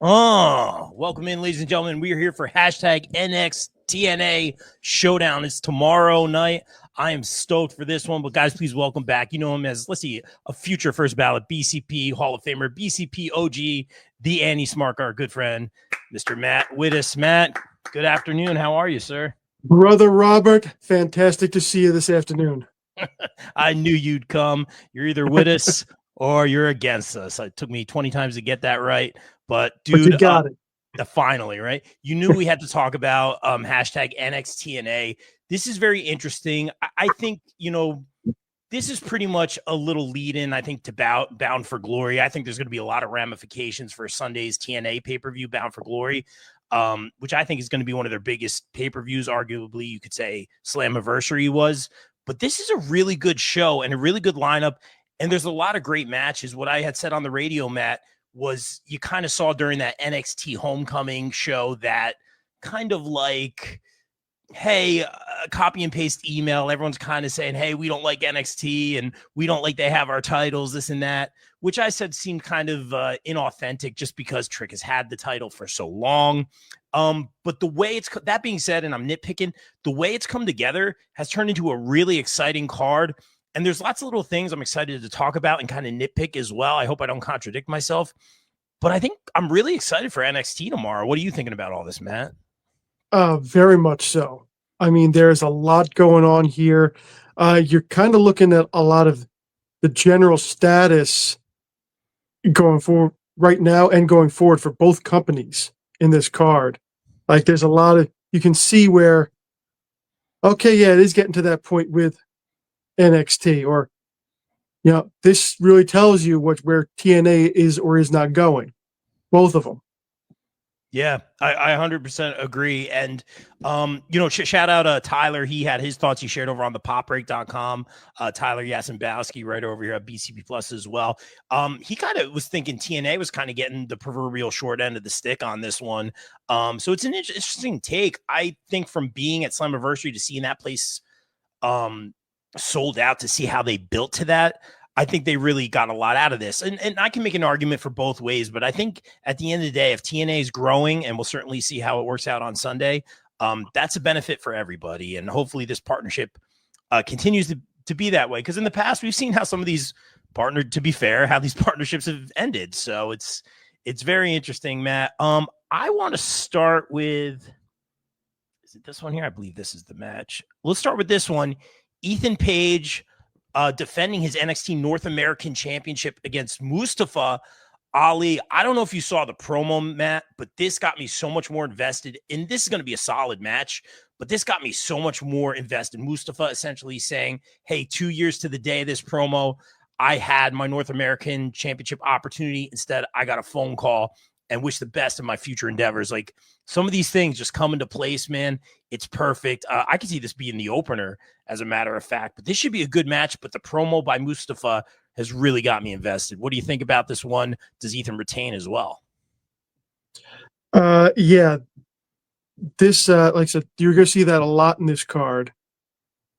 Oh, welcome in, ladies and gentlemen. We are here for hashtag Tna Showdown. It's tomorrow night. I am stoked for this one, but guys, please welcome back. You know him as, let's see, a future first ballot BCP Hall of Famer, BCP OG, the Annie Smart, our good friend, Mr. Matt Wittes. Matt, good afternoon. How are you, sir? Brother Robert, fantastic to see you this afternoon. I knew you'd come. You're either with us or you're against us. It took me 20 times to get that right. But dude, you got it. Finally, right? You knew we had to talk about hashtag NXTNA. This is very interesting. I think, this is pretty much a little lead-in, I think, to Bound for Glory. I think there's going to be a lot of ramifications for Sunday's TNA pay-per-view, Bound for Glory, which I think is going to be one of their biggest pay-per-views. Arguably, you could say Slammiversary was. But this is a really good show and a really good lineup. And there's a lot of great matches. What I had said on the radio, Matt, was you kind of saw during that NXT Homecoming show that kind of like, hey, copy and paste email. Everyone's kind of saying, hey, we don't like NXT and we don't like they have our titles, this and that, which I said seemed kind of inauthentic just because Trick has had the title for so long. But the way it's, that being said, and I'm nitpicking, the way it's come together has turned into a really exciting card. And there's lots of little things I'm excited to talk about and kind of nitpick as well. I hope I don't contradict myself, but I think I'm really excited for NXT tomorrow. What are you thinking about all this, Matt? Very much so. I mean, there's a lot going on here. You're kind of looking at a lot of the general status going forward right now and going forward for both companies in this card. Like there's a lot of, you can see where, okay, yeah, it is getting to that point with NXT, or this really tells you where TNA is or is not going. Both of them. Yeah, I 100% agree. And, shout out Tyler. He had his thoughts he shared over on the popbreak.com. Tyler Yasenbowski right over here at BCP Plus as well. He kind of was thinking TNA was kind of getting the proverbial short end of the stick on this one. So it's an interesting take. I think from being at Slammiversary to seeing that place sold out, to see how they built to that, I think they really got a lot out of this. And I can make an argument for both ways, but I think at the end of the day, if TNA is growing, and we'll certainly see how it works out on Sunday, that's a benefit for everybody. And hopefully this partnership continues to be that way. Because in the past, we've seen how some of these to be fair, how these partnerships have ended. So it's very interesting, Matt. I want to start with, is it this one here? I believe this is the match. Let's start with this one. Ethan Page defending his NXT North American Championship against Mustafa Ali. I don't know if you saw the promo, Matt, but this got me so much more invested. And this is going to be a solid match, but this got me so much more invested. Mustafa essentially saying, hey, 2 years to the day of this promo, I had my North American Championship opportunity. Instead, I got a phone call, and wish the best in my future endeavors. Like, some of these things just come into place, man. It's perfect. I can see this being the opener, as a matter of fact, but this should be a good match. But the promo by Mustafa has really got me invested. What do you think about this one? Does Ethan retain as well? Yeah. This, like I said, you're going to see that a lot in this card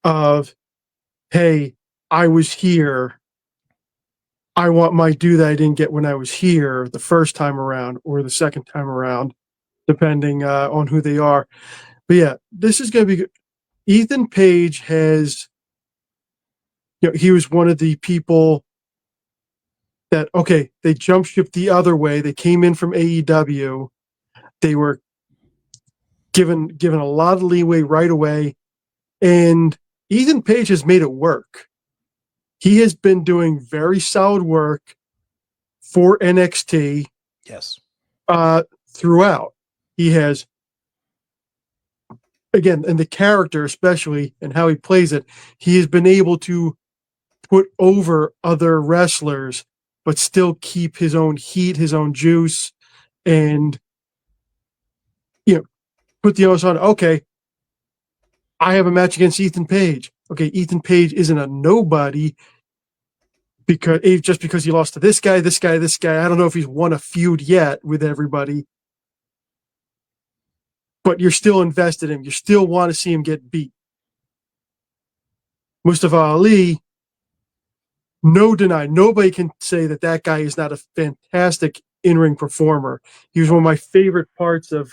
of, hey, I was here. I want my due that I didn't get when I was here the first time around or the second time around, depending on who they are. But yeah, this is going to be good. Ethan Page has, he was one of the people that, okay, they jump ship the other way. They came in from AEW. They were given a lot of leeway right away. And Ethan Page has made it work. He has been doing very solid work for NXT. Yes. Throughout. He has, again, and the character especially and how he plays it, he has been able to put over other wrestlers, but still keep his own heat, his own juice, and put the onus on, okay, I have a match against Ethan Page. Okay, Ethan Page isn't a nobody because he lost to this guy. I don't know if he's won a feud yet with everybody, but you're still invested in him. You still want to see him get beat. Mustafa Ali, no deny. Nobody can say that guy is not a fantastic in-ring performer. He was one of my favorite parts of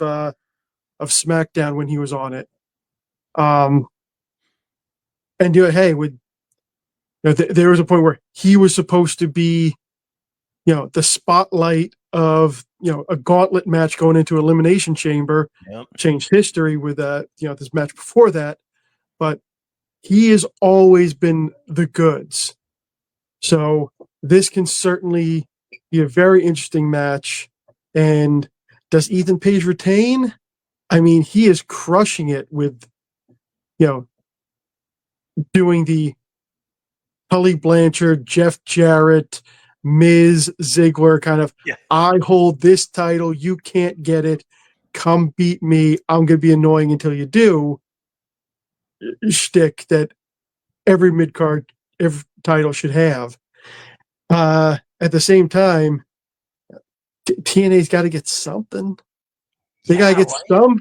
SmackDown when he was on it. And hey, there was a point where he was supposed to be, the spotlight of a gauntlet match going into Elimination Chamber. Yep. Changed history with this match before that, but he has always been the goods. So this can certainly be a very interesting match. And does Ethan Page retain? I mean, he is crushing it with, doing the Tully Blanchard, Jeff Jarrett, Miz, Ziggler kind of, I hold this title, you can't get it, come beat me, I'm going to be annoying until you do shtick that every mid-card, every title should have. At the same time, TNA's got to get something. They got to get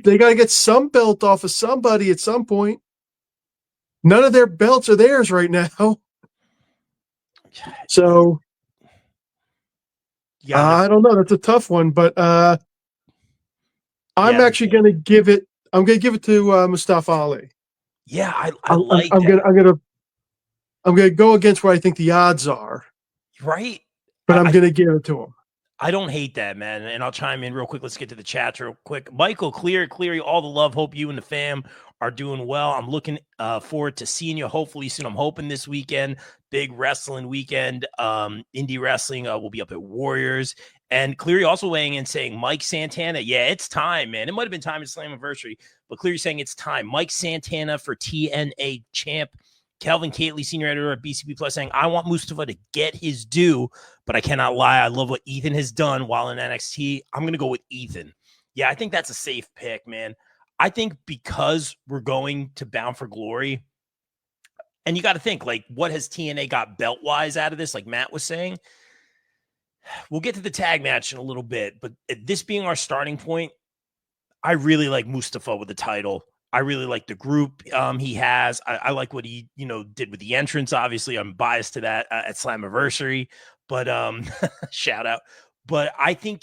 They got to get some belt off of somebody at some point. None of their belts are theirs right now. So I don't know. That's a tough one, but I'm actually going to give it. I'm going to give it to Mustafa Ali. Yeah, I'm going to go against what I think the odds are. Right. But I'm going to give it to him. I don't hate that, man. And I'll chime in real quick. Let's get to the chats real quick. Michael, Cleary, all the love. Hope you and the fam are doing well. I'm looking forward to seeing you hopefully soon. I'm hoping this weekend, big wrestling weekend, indie wrestling. We'll be up at Warriors. And Cleary also weighing in saying Mike Santana. Yeah, it's time, man. It might have been time at Slammiversary, but Cleary saying it's time. Mike Santana for TNA champ. Kelvin Catley, senior editor at BCB Plus, saying, I want Mustafa to get his due, but I cannot lie. I love what Ethan has done while in NXT. I'm going to go with Ethan. Yeah, I think that's a safe pick, man. I think because we're going to Bound for Glory, and you got to think, like, what has TNA got belt-wise out of this, like Matt was saying? We'll get to the tag match in a little bit, but this being our starting point, I really like Mustafa with the title. I really like the group he has. I like what he, did with the entrance. Obviously, I'm biased to that at Slammiversary, but shout out. But I think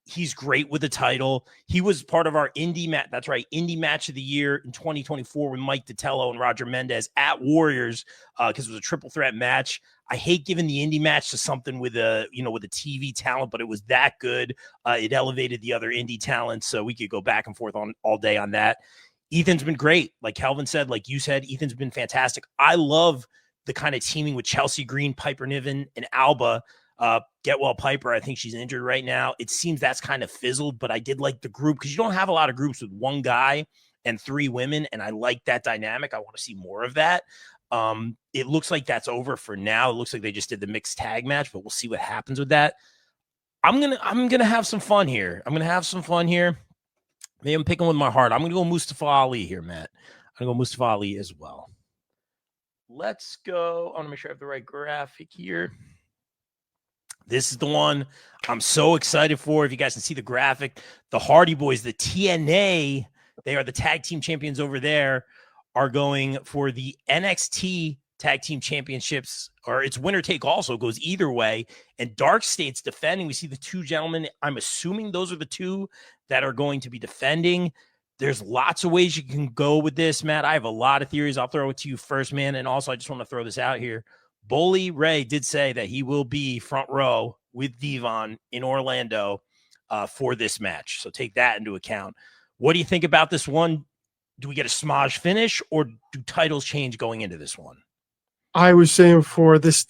he's great with the title. He was part of our indie match. That's right, indie match of the year in 2024 with Mike Ditello and Roger Mendez at Warriors because it was a triple threat match. I hate giving the indie match to something with a TV talent, but it was that good. It elevated the other indie talents, so we could go back and forth on all day on that. Ethan's been great. Like Kelvin said, like you said, Ethan's been fantastic. I love the kind of teaming with Chelsea Green, Piper Niven, and Alba. Get well Piper. I think she's injured right now. It seems that's kind of fizzled, but I did like the group because you don't have a lot of groups with one guy and three women, and I like that dynamic. I want to see more of that. It looks like that's over for now. It looks like they just did the mixed tag match, but we'll see what happens with that. I'm gonna have some fun here. Maybe I'm picking with my heart. I'm going to go Mustafa Ali here, Matt. I'm going to go Mustafa Ali as well. Let's go. I want to make sure I have the right graphic here. This is the one I'm so excited for. If you guys can see the graphic, the Hardy Boys, the TNA, they are the tag team champions over there, are going for the NXT tag team championships, or it's winner take all, so it goes either way. And Dark State's defending. We see the two gentlemen. I'm assuming those are the two that are going to be defending. There's lots of ways you can go with this, Matt. I have a lot of theories. I'll throw it to you first, man. And also, I just want to throw this out here. Bully Ray did say that he will be front row with Devon in Orlando for this match. So take that into account. What do you think about this one? Do we get a smudge finish, or do titles change going into this one? I was saying before, this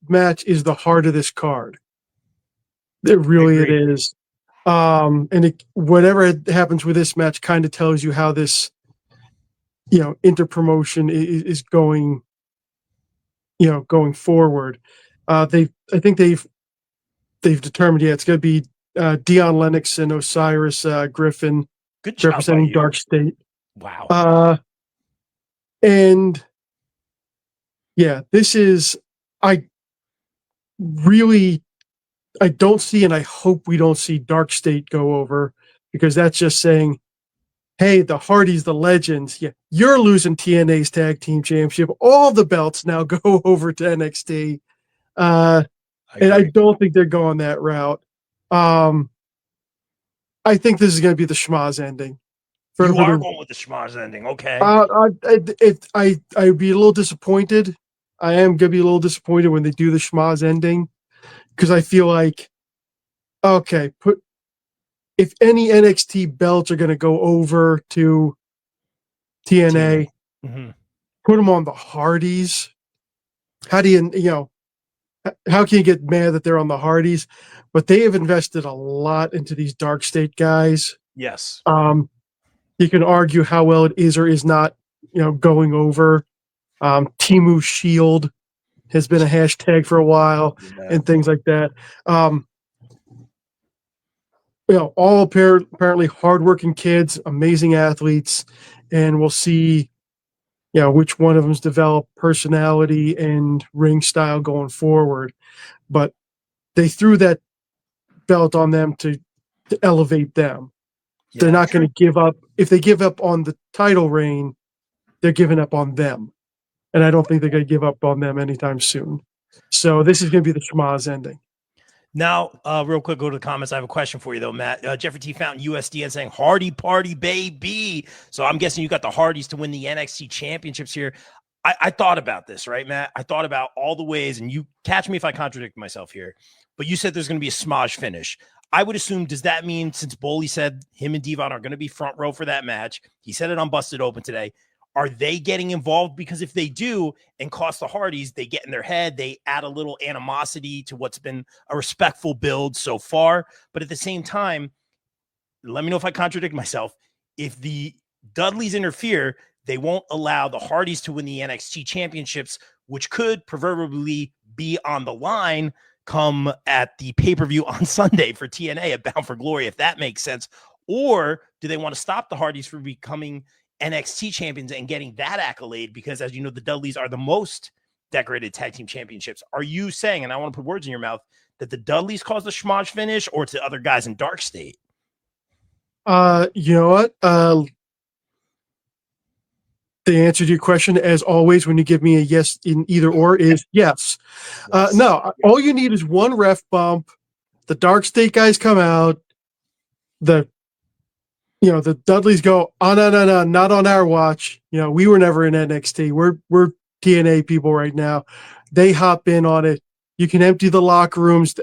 match is the heart of this card. It is. And whatever happens with this match kind of tells you how this, interpromotion is going, going forward. I think they've determined, it's going to be Dion Lennox and Osiris Griffin. Good job representing Dark State. Wow. And yeah, this is, I don't see, and I hope we don't see Dark State go over, because that's just saying, hey, the Hardys, the Legends, you're losing TNA's tag team championship. All the belts now go over to NXT. And I don't think they're going that route. I think this is going to be the schmaz ending. You are going with the schmaz ending, okay? I'd be a little disappointed. I am going to be a little disappointed when they do the schmaz ending, because I feel like, okay, if any NXT belts are going to go over to TNA, Mm-hmm. put them on the Hardys. How do you how can you get mad that they're on the Hardys? But they have invested a lot into these Dark State guys. Yes. You can argue how well it is or is not, going over. Timu Shield has been a hashtag for a while, and things like that. All apparently hardworking kids, amazing athletes, and we'll see, which one of them's developed personality and ring style going forward. But they threw that belt on them to elevate them. Yeah, they're not going to give up. If they give up on the title reign, they're giving up on them. And I don't think they're going to give up on them anytime soon. So this is going to be the schmaz ending. Now, real quick, go to the comments. I have a question for you, though, Matt. Jeffrey T. Fountain, USDN, saying, Hardy party, baby. So I'm guessing you got the Hardys to win the NXT championships here. I thought about this, right, Matt? I thought about all the ways, and you catch me if I contradict myself here, but you said there's going to be a smudge finish. I would assume, does that mean, since Boley said him and Devon are going to be front row for that match, he said it on Busted Open today, are they getting involved? Because if they do and cost the Hardys, they get in their head, they add a little animosity to what's been a respectful build so far. But at the same time, let me know if I contradict myself. If the Dudleys interfere, they won't allow the Hardys to win the NXT championships, which could proverbially be on the line come at the pay-per-view on Sunday for TNA at Bound for Glory, if that makes sense. Or do they want to stop the Hardys from becoming NXT champions and getting that accolade? Because, as you know, the Dudleys are the most decorated tag team championships. Are you saying, and I want to put words in your mouth, that the Dudleys caused the schmodge finish, or to other guys in Dark State? You know what? The answer to your question, as always, when you give me a yes in either or, is yes. No, all you need is one ref bump. The Dark State guys come out. The Dudleys go, oh, no, not on our watch. We were never in NXT. We're TNA people right now. They hop in on it. You can empty the locker rooms.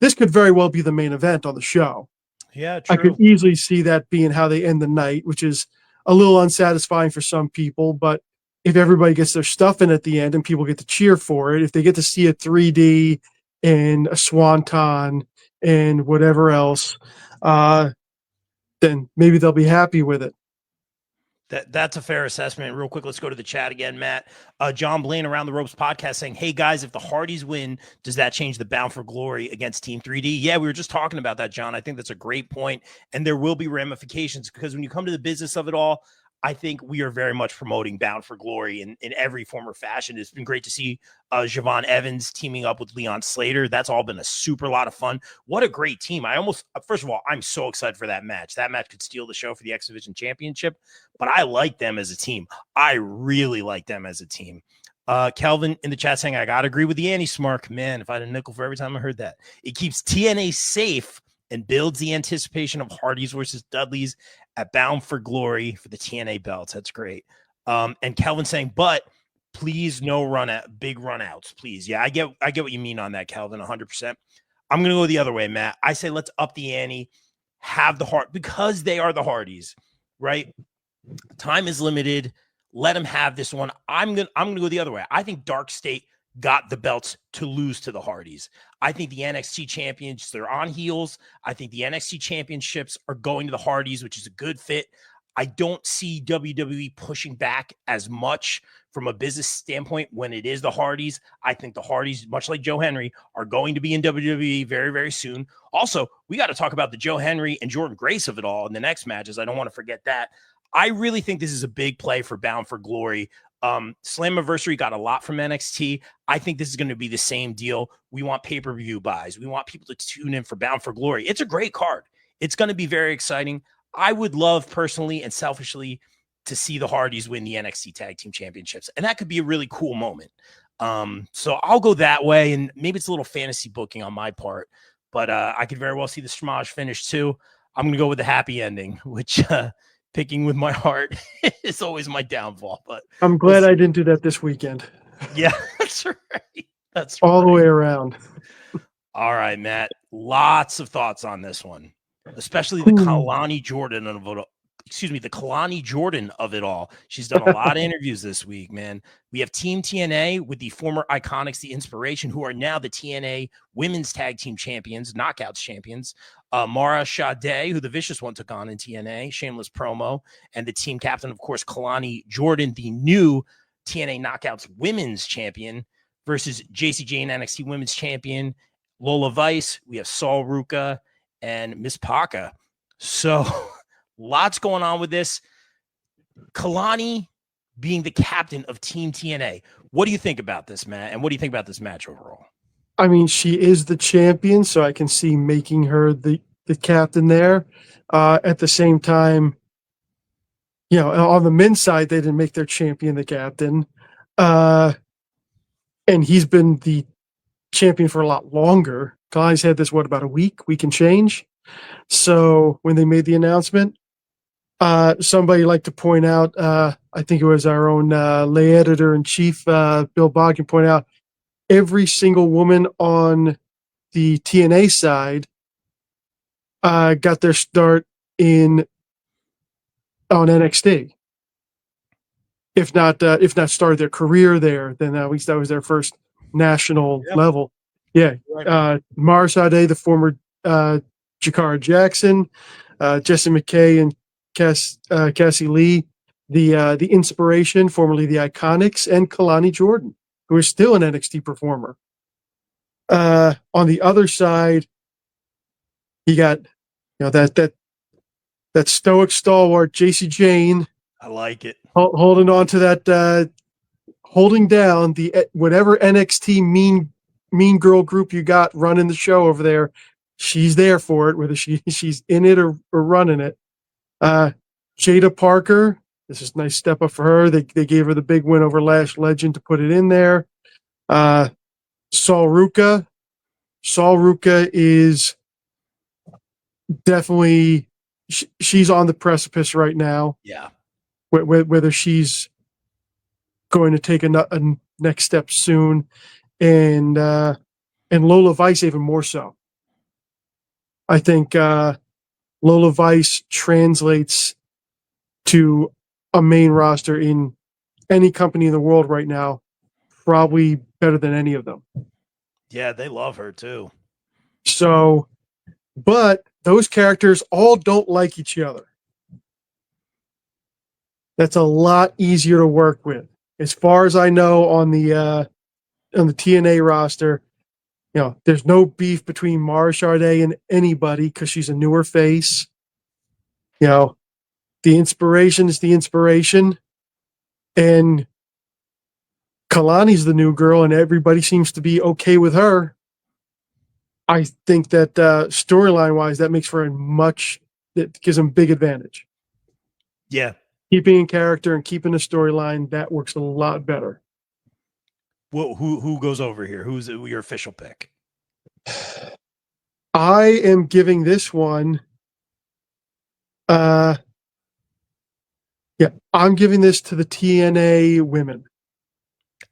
This could very well be the main event on the show. Yeah, true. I could easily see that being how they end the night, which is a little unsatisfying for some people. But if everybody gets their stuff in at the end and people get to cheer for it, if they get to see a 3D and a swanton and whatever else, then maybe they'll be happy with it. That's a fair assessment. Real quick, let's go to the chat again, Matt. John Blaine, Around the Ropes podcast, saying, hey, guys, if the Hardys win, does that change the Bound for Glory against Team 3D? Yeah, we were just talking about that, John. I think that's a great point, and there will be ramifications, because when you come to the business of it all, I think we are very much promoting Bound for Glory in every form or fashion. It's been great to see Javon Evans teaming up with Leon Slater. That's all been a super lot of fun. What a great team. First of all, I'm so excited for that match. That match could steal the show for the X Division Championship, but I like them as a team. I really like them as a team. Kelvin in the chat saying, I got to agree with the anti-smark. Man, if I had a nickel for every time I heard that. It keeps TNA safe and builds the anticipation of Hardys versus Dudleys at Bound for Glory for the TNA belts. That's great. And Kelvin saying, but please no big run outs, please. Yeah, I get what you mean on that, Kelvin, 100%. I'm going to go the other way, Matt. I say let's up the ante, have the heart, because they are the Hardys, right? Time is limited. Let them have this one. I'm going to go the other way. I think Dark State got the belts to lose to the Hardys. I think the NXT champions, they're on heels. I think the NXT championships are going to the Hardys, which is a good fit. I don't see WWE pushing back as much from a business standpoint when it is the Hardys. I think the Hardys, much like Joe Henry, are going to be in WWE very, very soon. Also, we got to talk about the Joe Henry and Jordan Grace of it all in the next matches. I don't want to forget that. I really think this is a big play for Bound for Glory. Slammiversary got a lot from NXT. I think this is going to be the same deal. We want pay-per-view buys. We want people to tune in for Bound for Glory. It's a great card. It's going to be very exciting. I would love personally and selfishly to see the Hardys win the NXT Tag Team Championships, and that could be a really cool moment. So I'll go that way, and maybe it's a little fantasy booking on my part, but I could very well see the Schmosh finish too. I'm going to go with the happy ending, which picking with my heart is always my downfall. But I'm glad I didn't do that this weekend. Yeah, that's right. That's all the right. way around. All right, Matt. Lots of thoughts on this one, especially the Kalani Jordan of it. Excuse me, the Kalani Jordan of it all. She's done a lot of interviews this week, man. We have Team TNA with the former Iconics, the Inspiration, who are now the TNA Women's Tag Team Champions, Knockouts Champions. Mara Sade, who the Vicious One took on in TNA, shameless promo, and the team captain, of course, Kalani Jordan, the new TNA Knockouts Women's Champion, versus Jacy Jayne, NXT Women's Champion, Lola Vice. We have Sol Ruca and Miss Paca. So lots going on with this. Kalani being the captain of Team TNA. What do you think about this, Matt? And what do you think about this match overall? I mean, she is the champion, so I can see making her the captain there. At the same time, you know, on the men's side, they didn't make their champion the captain. And he's been the champion for a lot longer. Kalani's had this, about a week and change. So when they made the announcement, somebody liked to point out, I think it was our own lay editor-in-chief, Bill Bodkin, point out, every single woman on the TNA side got their start on NXT. If not started their career there, then at least that was their first national level. Yeah. Mara Sade, the former Jakara Jackson, Jessie McKay and Cassie Lee, the Inspiration, formerly the Iconics, and Kalani Jordan, who is still an NXT performer. On the other side, you got that stoic stalwart Jacy Jayne. I like it. Holding on to that, holding down the whatever NXT mean girl group you got running the show over there. She's there for it, whether she's in it or running it. Jada Parker, this is a nice step up for her. They gave her the big win over Lash Legend to put it in there. Sol Ruca is definitely she's on the precipice right now. Yeah. Whether she's going to take a next step soon, and Lola Vice even more so. I think Lola Vice translates to a main roster in any company in the world right now, probably better than any of them. Yeah, they love her too. So, but those characters all don't like each other. That's a lot easier to work with. As far as I know, on the TNA roster, you know, there's no beef between Mara Sade and anybody because she's a newer face. You know, the Inspiration is the Inspiration, and Kalani's the new girl, and everybody seems to be okay with her. I think that storyline-wise, that makes for that gives them big advantage. Yeah. Keeping in character and keeping a storyline, that works a lot better. Well, who goes over here? Who's your official pick? I am giving this one. I'm giving this to the TNA women.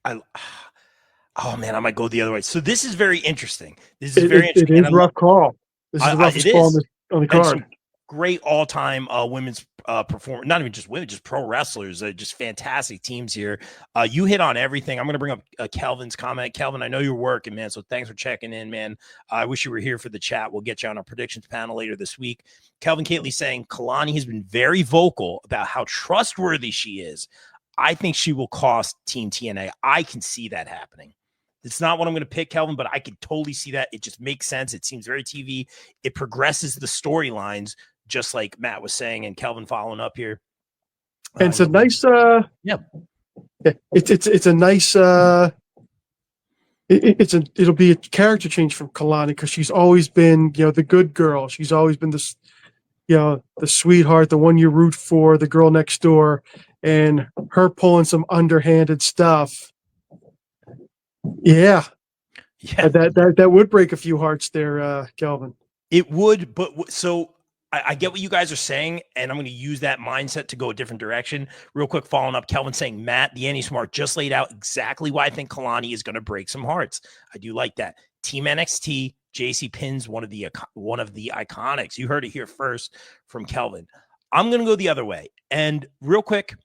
Oh man, I might go the other way. So this is very interesting. This is very interesting. It is a rough call. This is a rough call on the card. Great all-time women's performer, not even just women, just pro wrestlers, just fantastic teams here. You hit on everything. I'm going to bring up Kelvin's comment. Kelvin, I know you're working, man, so thanks for checking in, man. I wish you were here for the chat. We'll get you on our predictions panel later this week. Kelvin Catley saying Kalani has been very vocal about how trustworthy she is. I think she will cost Team TNA. I can see that happening. It's not what I'm going to pick, Kelvin, but I can totally see that. It just makes sense. It seems very TV. It progresses the storylines, just like Matt was saying, and Kelvin following up here. And it's a nice, it's a nice, it'll be a character change from Kalani because she's always been, the good girl. She's always been this, the sweetheart, the one you root for, the girl next door, and her pulling some underhanded stuff. Yeah. Yeah, That would break a few hearts there, Kelvin. it would. But so I get what you guys are saying, and I'm going to use that mindset to go a different direction. Real quick, following up, Kelvin saying, Matt, the Anti-Smart just laid out exactly why I think Kalani is going to break some hearts. I do like that. Team NXT, JC pins one of the iconics. You heard it here first from Kelvin. I'm going to go the other way. And real quick,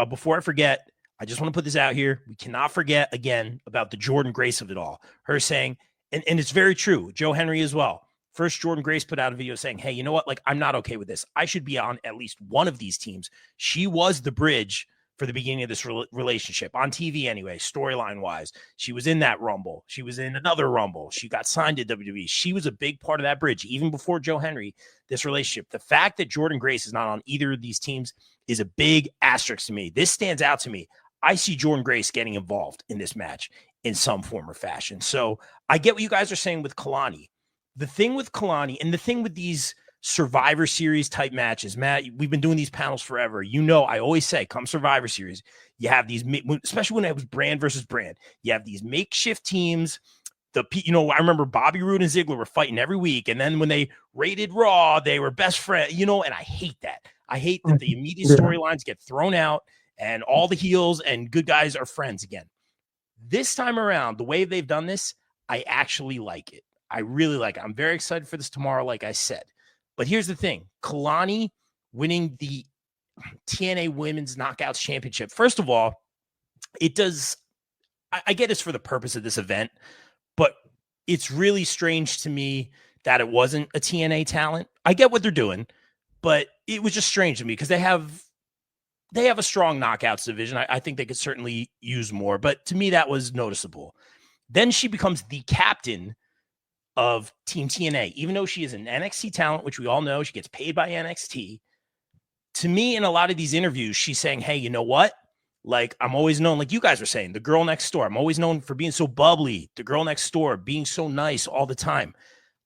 before I forget, I just want to put this out here. We cannot forget, again, about the Jordan Grace of it all. Her saying, and it's very true, Joe Henry as well. First, Jordan Grace put out a video saying, hey, you know what? Like, I'm not okay with this. I should be on at least one of these teams. She was the bridge for the beginning of this relationship on TV anyway, storyline-wise. She was in that Rumble. She was in another Rumble. She got signed to WWE. She was a big part of that bridge, even before Joe Henry, this relationship. The fact that Jordan Grace is not on either of these teams is a big asterisk to me. This stands out to me. I see Jordan Grace getting involved in this match in some form or fashion. So I get what you guys are saying with Kalani. The thing with Kalani and the thing with these Survivor Series type matches, Matt, we've been doing these panels forever. You know, I always say, come Survivor Series, you have these, especially when it was brand versus brand, you have these makeshift teams. I remember Bobby Roode and Ziggler were fighting every week. And then when they raided Raw, they were best friends, and I hate that. I hate that the immediate storylines get thrown out and all the heels and good guys are friends again. This time around, the way they've done this, I actually like it. I really like it. I'm very excited for this tomorrow, like I said. But here's the thing. Kalani winning the TNA Women's Knockouts Championship. First of all, it does – I get it's for the purpose of this event, but it's really strange to me that it wasn't a TNA talent. I get what they're doing, but it was just strange to me because they have a strong knockouts division. I think they could certainly use more, but to me that was noticeable. Then she becomes the captain of Team TNA, even though she is an NXT talent, which we all know she gets paid by NXT. To me, in a lot of these interviews, she's saying, hey, you know what? Like, I'm always known, like you guys were saying, the girl next door. I'm always known for being so bubbly, the girl next door, being so nice all the time.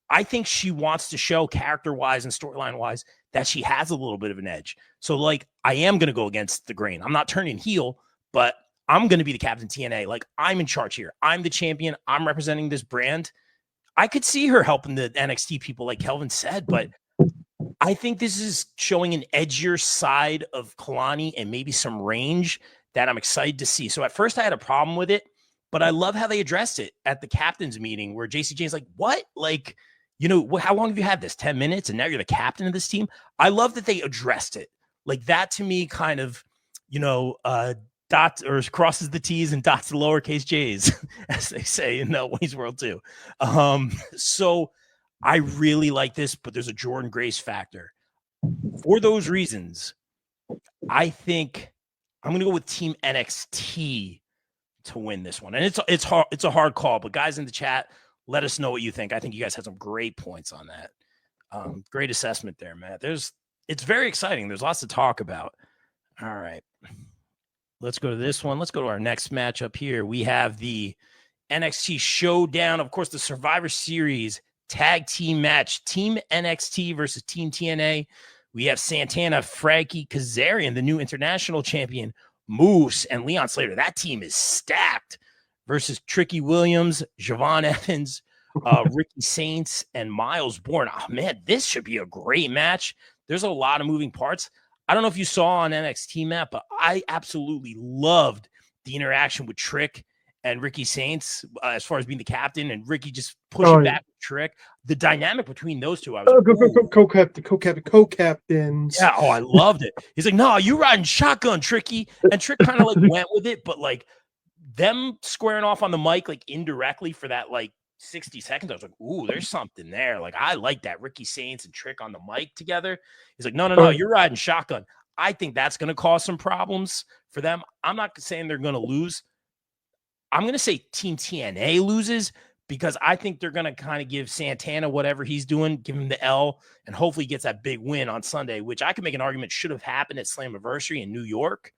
I think she wants to show character-wise and storyline-wise that she has a little bit of an edge. So, like, I am going to go against the grain. I'm not turning heel, but I'm going to be the captain TNA. Like, I'm in charge here. I'm the champion. I'm representing this brand. I could see her helping the NXT people, like Kelvin said, but I think this is showing an edgier side of Kalani and maybe some range that I'm excited to see. So at first I had a problem with it, but I love how they addressed it at the captain's meeting where JC Jane's like, what? Like, how long have you had this? 10 minutes? And now you're the captain of this team. I love that they addressed it. Like that to me kind of, dots or crosses the T's and dots the lowercase J's, as they say in Wayne's World too. So I really like this, but there's a Jordan Grace factor. For those reasons, I think I'm going to go with Team NXT to win this one. And it's hard. It's a hard call, but guys in the chat, let us know what you think. I think you guys had some great points on that. Great assessment there, Matt. It's very exciting. There's lots to talk about. All right. Let's go to this one. Let's go to our next matchup here. We have the NXT Showdown. Of course, the Survivor Series tag team match. Team NXT versus Team TNA. We have Santana, Frankie Kazarian, the new international champion, Moose, and Leon Slater. That team is stacked versus Tricky Williams, Javon Evans, Ricky Saints, and Miles Bourne. Oh, man, this should be a great match. There's a lot of moving parts. I don't know if you saw on NXT, Matt, but I absolutely loved the interaction with Trick and Ricky Saints as far as being the captain and Ricky just pushing back with Trick. The dynamic between those two, I was co-captains. Yeah, I loved it. He's like, no, you riding shotgun, Tricky. And Trick kind of like went with it, but like them squaring off on the mic like indirectly for that like 60 seconds, I was like, ooh, there's something there. Like, I like that. Ricky Saints and Trick on the mic together. He's like, no, you're riding shotgun. I think that's going to cause some problems for them. I'm not saying they're going to lose. I'm going to say Team TNA loses because I think they're going to kind of give Santana whatever he's doing, give him the L, and hopefully gets that big win on Sunday, which I can make an argument should have happened at Slammiversary in New York.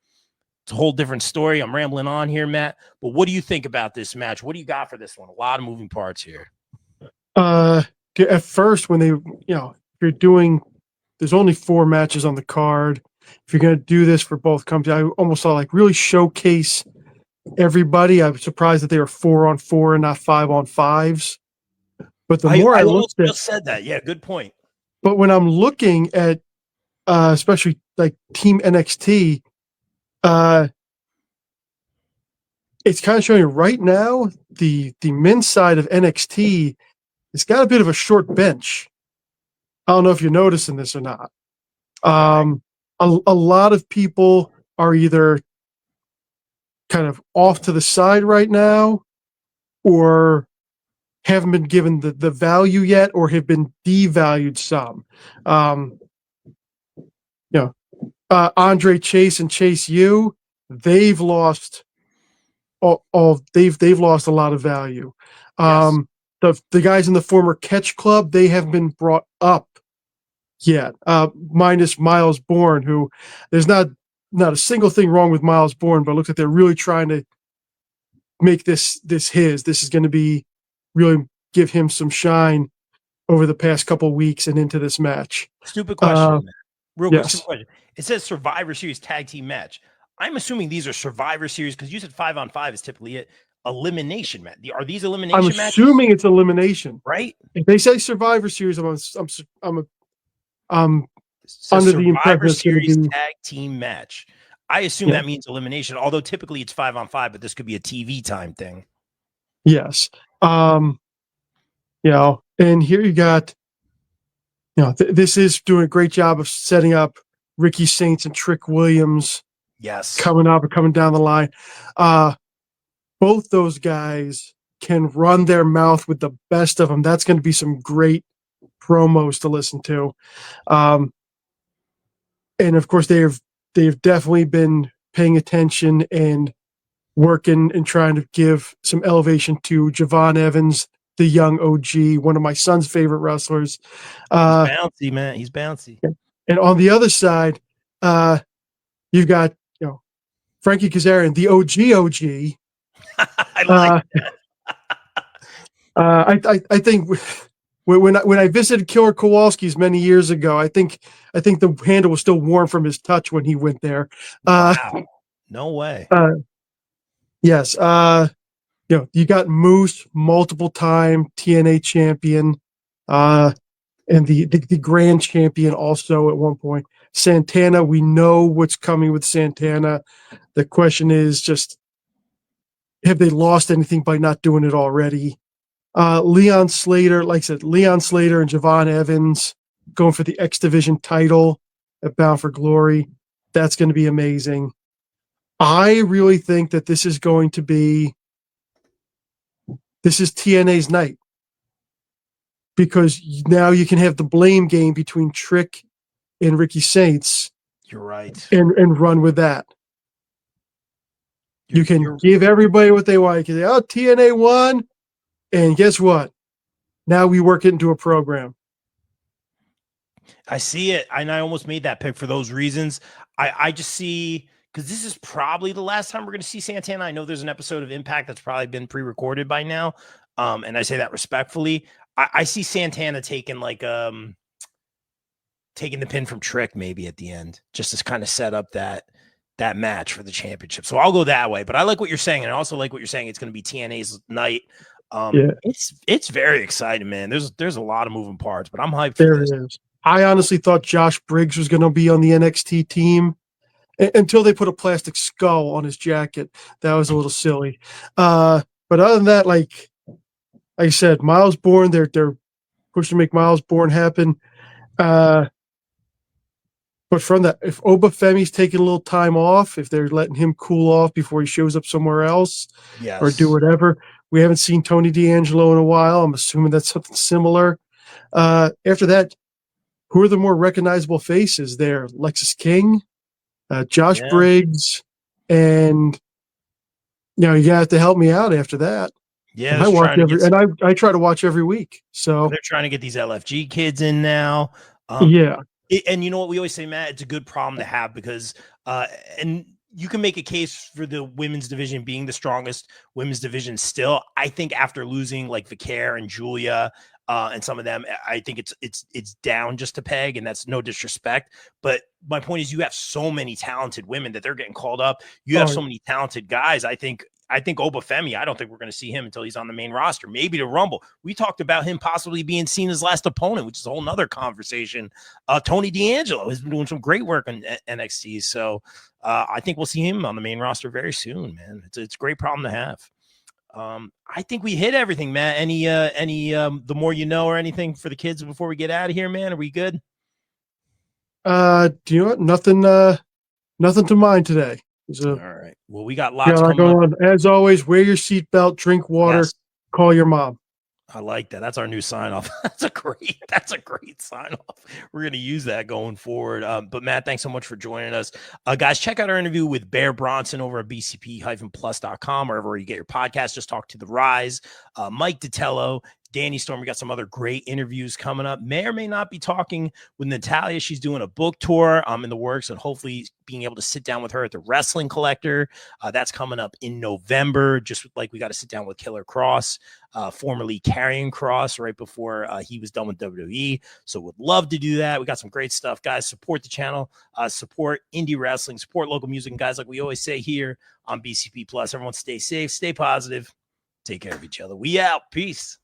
It's a whole different story. I'm rambling on here, Matt. But what do you think about this match? What do you got for this one? A lot of moving parts here. At first, when if you're doing, there's only 4 matches on the card. If you're going to do this for both companies, I almost saw like really showcase everybody. I'm surprised that they were 4-on-4 and not 5-on-5s. But the more I almost looked at, just said that. Yeah, good point. but when I'm looking at, especially like Team NXT, it's kind of showing right now the men's side of NXT has got a bit of a short bench. I don't know if you're noticing this or not. A lot of people are either kind of off to the side right now, or haven't been given the value yet, or have been devalued some. Andre Chase and Chase U, they've lost they've lost a lot of value. Yes. The guys in the former Catch Club, they haven't been brought up yet. Minus Miles Bourne, who there's not a single thing wrong with Miles Bourne, but it looks like they're really trying to make this his. This is going to be really give him some shine over the past couple of weeks and into this match. Stupid question. Real quick, yes. stupid question. It says Survivor Series tag team match. I'm assuming these are Survivor Series because you said 5-on-5 is typically it. Elimination match. Are these elimination matches? I'm assuming it's elimination, right? If they say Survivor Series, I'm under the Survivor impression Series tag team match. I assume that means elimination, although typically it's 5-on-5, but this could be a TV time thing. Yes. And here you got, this is doing a great job of setting up Ricky Saints and Trick Williams. Yes. Coming down the line. Both those guys can run their mouth with the best of them. That's going to be some great promos to listen to. And of course they've definitely been paying attention and working and trying to give some elevation to Javon Evans, the young OG, one of my son's favorite wrestlers. He's bouncy, man. He's bouncy. And on the other side, you've got Frankie Kazarian, the OG. I like that. I think when I visited Killer Kowalski's many years ago, I think the handle was still warm from his touch when he went there. Wow. No way. Yes. You got Moose, multiple time TNA champion, and the grand champion also at one point. Santana, we know what's coming with Santana. The question is just, have they lost anything by not doing it already? Leon Slater, like I said, Leon Slater and Javon Evans going for the X Division title at Bound for Glory. That's going to be amazing. I really think that this is TNA's night, because now you can have the blame game between Trick and Ricky Saints. You're right. And run with that. You can give everybody what they want. You can say, TNA won. And guess what? Now we work it into a program. I see it. And I almost made that pick for those reasons. I just see, because this is probably the last time we're going to see Santana. I know there's an episode of Impact that's probably been pre-recorded by now. And I say that respectfully. I see Santana taking taking the pin from Trick maybe at the end, just to kind of set up that match for the championship. So I'll go that way. But I like what you're saying. And I also like what you're saying. It's going to be TNA's night. It's very exciting, man. There's a lot of moving parts, but I'm hyped for this. There is. I honestly thought Josh Briggs was going to be on the NXT team until they put a plastic skull on his jacket. That was a little silly. But other than that, like I said, Miles Bourne, they're pushing to make Miles Bourne happen. But from that, if Obafemi's taking a little time off, if they're letting him cool off before he shows up somewhere else, or do whatever. We haven't seen Tony D'Angelo in a while. I'm assuming that's something similar. After that, who are the more recognizable faces there? Lexus King, Josh Briggs, and you have to help me out after that. Yeah, I try to watch every week. So they're trying to get these LFG kids in now. And you know what we always say, Matt? It's a good problem to have because, and you can make a case for the women's division being the strongest women's division still. I think after losing like Vicaire and Julia and some of them, I think it's down just a peg, and that's no disrespect. But my point is, you have so many talented women that they're getting called up. You have so many talented guys. I think I think Obafemi, I don't think we're going to see him until he's on the main roster, maybe to Rumble. We talked about him possibly being seen as last opponent, which is a whole nother conversation. Tony D'Angelo has been doing some great work on NXT. So I think we'll see him on the main roster very soon, man. It's a great problem to have. I think we hit everything, man. Any the more you know or anything for the kids before we get out of here, man? Are we good? Do you know what? Nothing to mind today. All right. Well, we got lots coming on. As always, wear your seatbelt, drink water, yes. Call your mom. I like that. That's our new sign off. That's a great sign off. We're going to use that going forward. But Matt, thanks so much for joining us. Guys, check out our interview with Bear Bronson over at bcp-plus.com, wherever you get your podcast. Just talk to The Rise, Mike Ditello, Danny Storm. We got some other great interviews coming up. May or may not be talking with Natalia. She's doing a book tour in the works, and hopefully being able to sit down with her at the Wrestling Collector. That's coming up in November, just like we got to sit down with Killer Cross, formerly Karrion Kross, right before he was done with WWE. So would love to do that. We got some great stuff, guys. Support the channel, support indie wrestling, support local music. And guys, like we always say here on BCP Plus, everyone stay safe, stay positive, take care of each other. We out. Peace.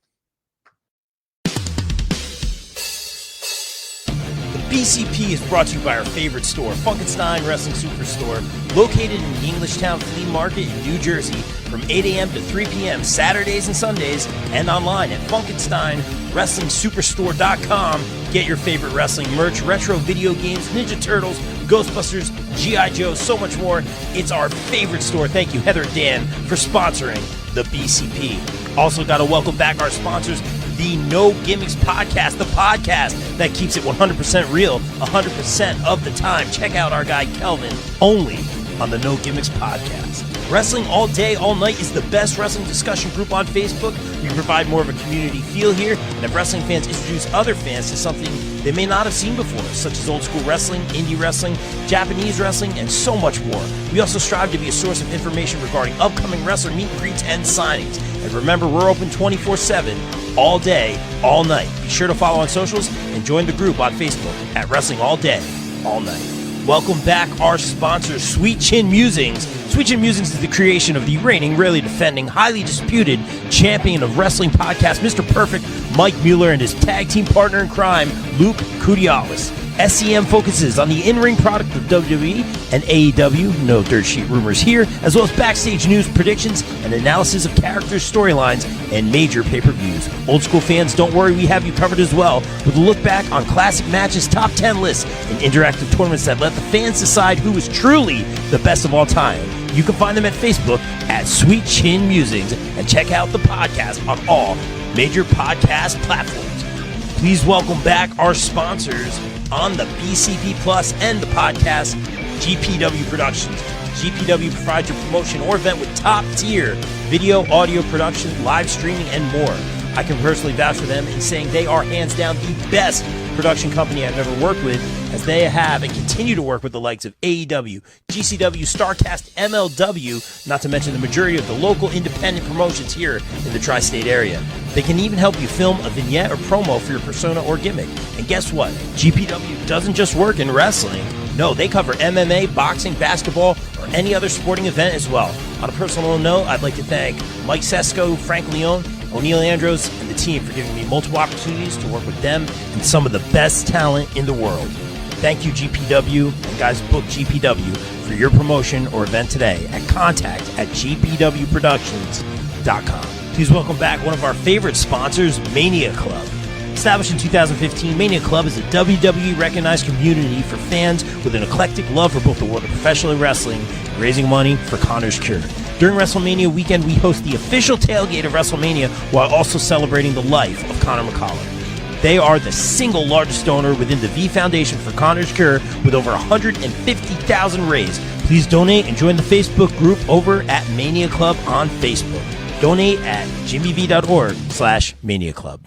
BCP is brought to you by our favorite store, Funkenstein Wrestling Superstore, located in the Englishtown Flea Market in New Jersey from 8 a.m. to 3 p.m. Saturdays and Sundays, and online at FunkensteinWrestlingSuperstore.com. Get your favorite wrestling merch, retro video games, Ninja Turtles, Ghostbusters, G.I. Joe, so much more. It's our favorite store. Thank you, Heather and Dan, for sponsoring the BCP. Also got to welcome back our sponsors, the No Gimmicks Podcast, the podcast that keeps it 100% real 100% of the time. Check out our guy Kelvin, only on the No Gimmicks Podcast. Wrestling All Day, All Night is the best wrestling discussion group on Facebook. We provide more of a community feel here, and have wrestling fans introduce other fans to something they may not have seen before, such as old school wrestling, indie wrestling, Japanese wrestling, and so much more. We also strive to be a source of information regarding upcoming wrestler meet and greets and signings. And remember, we're open 24/7, all day, all night. Be sure to follow on socials and join the group on Facebook at Wrestling All Day, All Night. Welcome back our sponsor, Sweet Chin Musings. Sweet Chin Musings is the creation of the reigning, rarely defending, highly disputed champion of wrestling podcast, Mr. Perfect, Mike Mueller, and his tag team partner in crime, Luke Kudialis. SCM focuses on the in-ring product of WWE and AEW, no dirt sheet rumors here, as well as backstage news, predictions, and analysis of characters, storylines, and major pay-per-views. Old school fans, don't worry, we have you covered as well, with a look back on classic matches, top 10 lists, and interactive tournaments that let the fans decide who is truly the best of all time. You can find them at Facebook at Sweet Chin Musings, and check out the podcast on all major podcast platforms. Please welcome back our sponsors on the BCP Plus and the podcast, GPW Productions. GPW provides your promotion or event with top-tier video, audio production, live streaming, and more. I can personally vouch for them in saying they are hands down the best production company I've ever worked with, as they have and continue to work with the likes of AEW, GCW, StarCast, MLW, not to mention the majority of the local independent promotions here in the tri-state area. They can even help you film a vignette or promo for your persona or gimmick. And guess what? GPW doesn't just work in wrestling. No, they cover MMA, boxing, basketball, or any other sporting event as well. On a personal note, I'd like to thank Mike Sesko, Frank Leone, O'Neil Andros, and the team for giving me multiple opportunities to work with them and some of the best talent in the world. Thank you, GPW, and guys, book GPW for your promotion or event today at contact@gpwproductions.com. Please welcome back one of our favorite sponsors, Mania Club. Established in 2015, Mania Club is a WWE-recognized community for fans with an eclectic love for both the world of professional wrestling and raising money for Connor's Cure. During WrestleMania weekend, we host the official tailgate of WrestleMania while also celebrating the life of Conor McCallum. They are the single largest donor within the V Foundation for Connor's Cure, with over 150,000 raised. Please donate and join the Facebook group over at Mania Club on Facebook. Donate at jimmyv.org/Mania Club.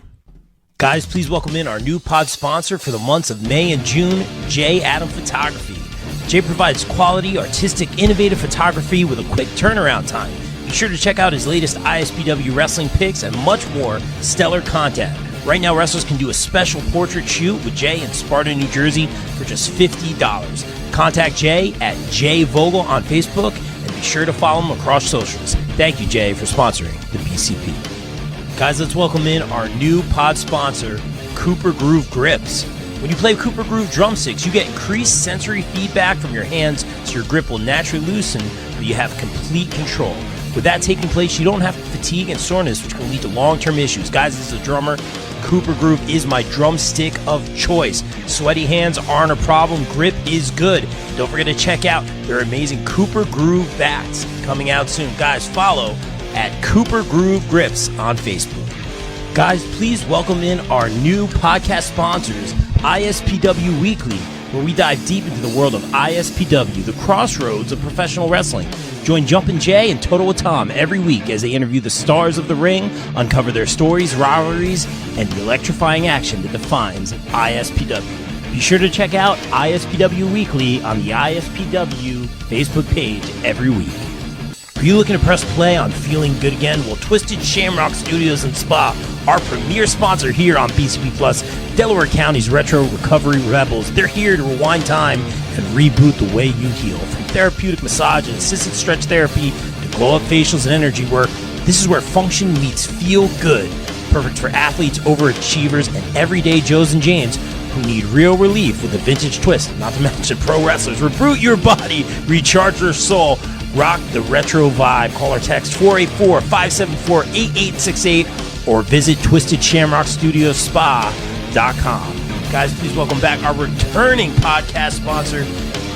Guys, please welcome in our new pod sponsor for the months of May and June, J. Adam Photography. Jay provides quality, artistic, innovative photography with a quick turnaround time. Be sure to check out his latest ISPW wrestling picks and much more stellar content. Right now, wrestlers can do a special portrait shoot with Jay in Sparta, New Jersey for just $50. Contact Jay at Jay Vogel on Facebook, and be be sure to follow them across socials. Thank you, Jay, for sponsoring the BCP. Guys, let's welcome in our new pod sponsor, Cooper Groove Grips. When you play Cooper Groove drumsticks, you get increased sensory feedback from your hands, so your grip will naturally loosen, but you have complete control. With that taking place, you don't have fatigue and soreness, which can lead to long-term issues. Guys, as a drummer, Cooper Groove is my drumstick of choice. Sweaty hands aren't a problem. Grip is good. Don't forget to check out their amazing Cooper Groove bats coming out soon. Guys, follow at Cooper Groove Grips on Facebook. Guys, please welcome in our new podcast sponsors, ISPW Weekly, where we dive deep into the world of ISPW, the crossroads of professional wrestling. Join Jumpin' Jay and Totowa Tom every week as they interview the stars of the ring, uncover their stories, rivalries, and the electrifying action that defines ISPW. Be sure to check out ISPW Weekly on the ISPW Facebook page every week. Are you looking to press play on feeling good again? Well, Twisted Shamrock Studios and Spa, our premier sponsor here on BCP Plus, Delaware County's Retro Recovery Rebels. They're here to rewind time and reboot the way you heal. From therapeutic massage and assisted stretch therapy to glow-up facials and energy work, this is where function meets feel good. Perfect for athletes, overachievers, and everyday Joes and Janes who need real relief with a vintage twist. Not to mention pro wrestlers. Reboot your body, recharge your soul, rock the retro vibe. Call or text 484-574-8868 or visit twistedshamrockstudiosSpa.com. Guys, please welcome back our returning podcast sponsor,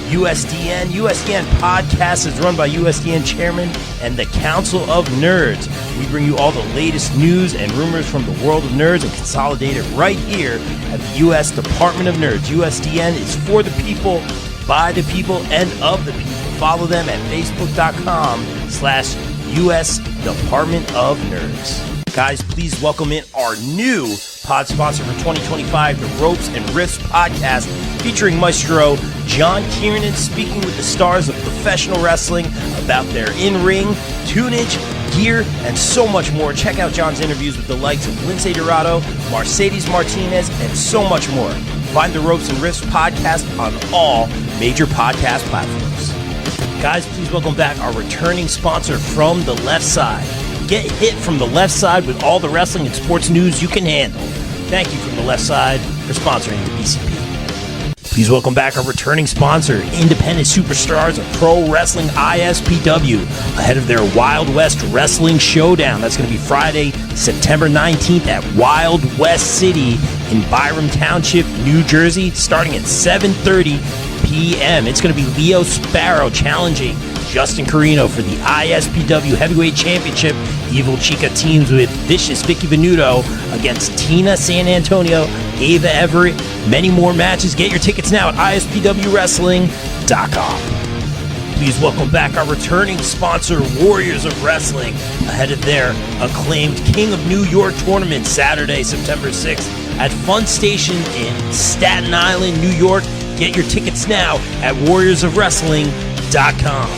USDN. USDN Podcast is run by USDN Chairman and the Council of Nerds. We bring you all the latest news and rumors from the world of nerds and consolidate it right here at the U.S. Department of Nerds. USDN is for the people, by the people, and of the people. Follow them at facebook.com/US Department of Nerds. Guys, please welcome in our new pod sponsor for 2025, the Ropes and Riffs podcast, featuring Maestro John Kiernan speaking with the stars of professional wrestling about their in-ring, tunage, gear, and so much more. Check out John's interviews with the likes of Lindsay Dorado, Mercedes Martinez, and so much more. Find the Ropes and Riffs podcast on all major podcast platforms. Guys, please welcome back our returning sponsor from the left side. Get hit from the left side with all the wrestling and sports news you can handle. Thank you from the left side for sponsoring the BCP. Please welcome back our returning sponsor, independent superstars of pro wrestling ISPW, ahead of their Wild West Wrestling Showdown. That's going to be Friday, September 19th at Wild West City in Byram Township, New Jersey, starting at 7:30 p.m. It's going to be Leo Sparrow challenging Justin Corino for the ISPW Heavyweight Championship. Evil Chica teams with Vicious Vicki Venuto against Tina San Antonio, Ava Everett. Many more matches. Get your tickets now at ISPWWrestling.com. Please welcome back our returning sponsor, Warriors of Wrestling, ahead of their acclaimed King of New York tournament Saturday, September 6th at Fun Station in Staten Island, New York. Get your tickets now at warriorsofwrestling.com.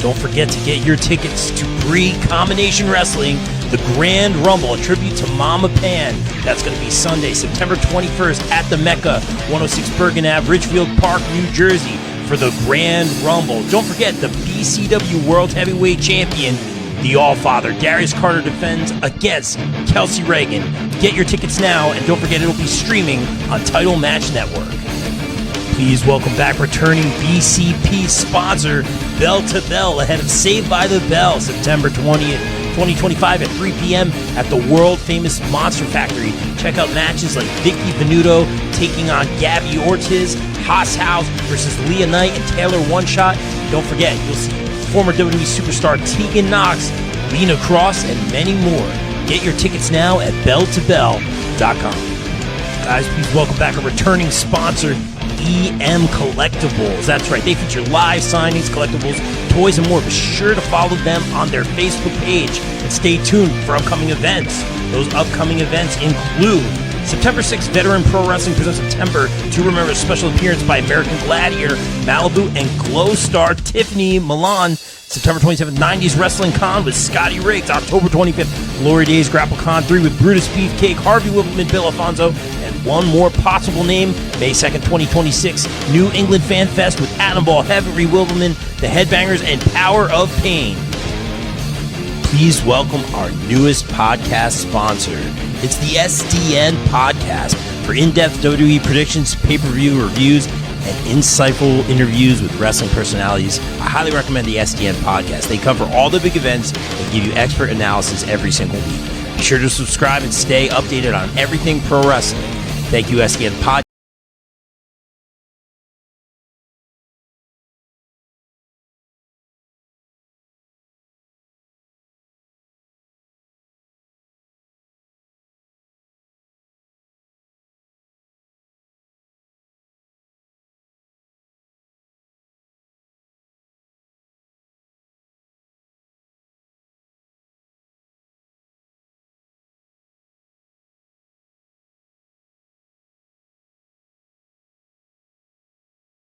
Don't forget to get your tickets to Bree Combination Wrestling, the Grand Rumble, a tribute to Mama Pan. That's going to be Sunday, September 21st at the Mecca, 106 Bergen Ave, Ridgefield Park, New Jersey, for the Grand Rumble. Don't forget the BCW World Heavyweight Champion, the Allfather, Darius Carter, defends against Kelsey Reagan. Get your tickets now, and don't forget it'll be streaming on Title Match Network. Please welcome back returning BCP sponsor, Bell to Bell, ahead of Saved by the Bell, September 20th, 2025 at 3 p.m. at the world-famous Monster Factory. Check out matches like Vicki Venuto taking on Gabby Ortiz, Haas House versus Leah Knight and Taylor One Shot. Don't forget, you'll see former WWE superstar Tegan Knox, Lena Cross, and many more. Get your tickets now at belltobell.com. Guys, please welcome back a returning sponsor, EM Collectibles. That's right, they feature live signings, collectibles, toys, and more. Be sure to follow them on their Facebook page and stay tuned for upcoming events. Those upcoming events include September 6th, Veteran Pro Wrestling presents September to Remember, a special appearance by American Gladiator, Malibu, and Glow Star Tiffany Milan. September 27th, 90s Wrestling Con with Scotty Riggs. October 25th, Glory Days Grapple Con 3 with Brutus Beefcake, Harvey Whippleman, Bill Alfonso, and one more possible name, May 2nd, 2026, New England Fan Fest with Annabelle, Heavenly Wilderman, The Headbangers, and Power of Pain. Please welcome our newest podcast sponsor. It's the SDN Podcast for in-depth WWE predictions, pay-per-view reviews, and insightful interviews with wrestling personalities. I highly recommend the SDN Podcast. They cover all the big events and give you expert analysis every single week. Be sure to subscribe and stay updated on everything pro wrestling. Thank you, SDN Podcast.